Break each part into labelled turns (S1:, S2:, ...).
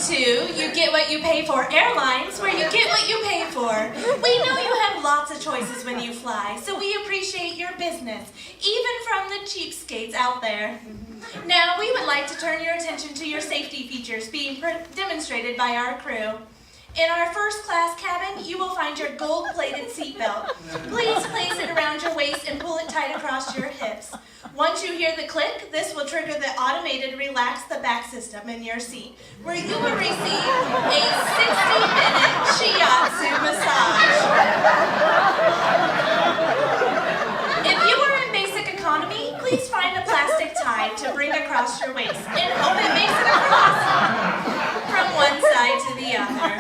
S1: to You Get What You Pay For Airlines, where you get what you pay for. We know you have lots of choices when you fly, so we appreciate your business, even from the cheapskates out there. Now, we would like to turn your attention to your safety features being demonstrated by our crew. In our first class cabin, you will find your gold-plated seatbelt. Please place it around your waist and pull it tight across your hips. Once you hear the click, this will trigger the automated relax the back system in your seat, where you will receive a 60-minute shiatsu massage. If you are in basic economy, please find a plastic tie to bring across your waist and hope it makes it across from one side to the other.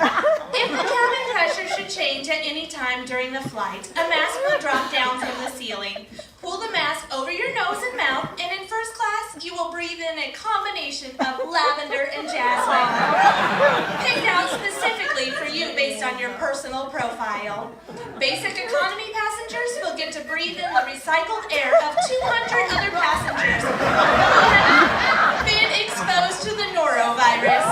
S1: If the cabin pressure should change at any time during the flight, a mask will drop down from the ceiling. Pull the mask over your nose and mouth, and in first class, you will breathe in a combination of lavender and jasmine, picked out specifically for you based on your personal profile. Basic economy passengers will get to breathe in the recycled air of 200 other passengers who have been exposed to the norovirus.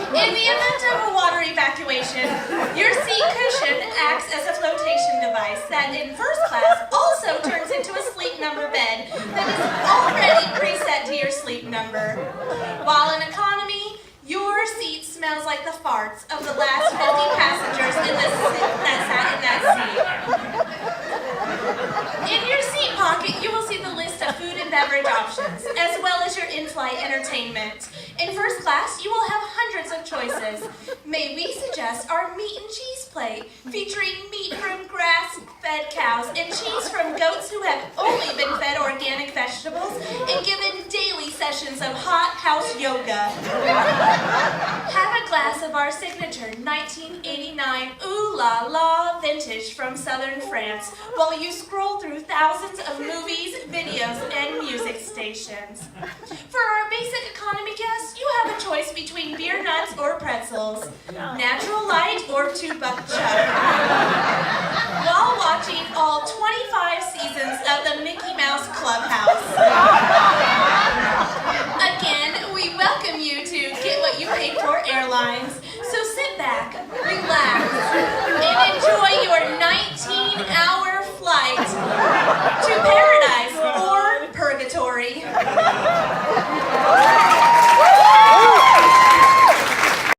S1: In the event of a water evacuation, your seat cushion acts as a flotation device that in first class also turns into a sleep number bed that is already preset to your sleep number. While in economy, your seat smells like the farts of the last 50 passengers that sat in that seat. In your seat pocket, you will see the list of food and beverage options, as well as your in-flight entertainment. In first class, you will have hundreds of choices. May we suggest our meat and cheese plate, featuring meat from grass-fed cows and cheese from goats who have only been fed organic vegetables and given daily sessions of hot house yoga. Have a glass of our signature 1989 Ooh La La vintage from southern France while you scroll through thousands of movies, videos, and music stations. For our basic economy guests, you have a choice between beer nuts or pretzels, natural light or $2 chuck, while watching all 25 seasons of the Mickey Mouse Clubhouse. Again, we welcome you to Get What You Pay For Airlines, so sit back, relax,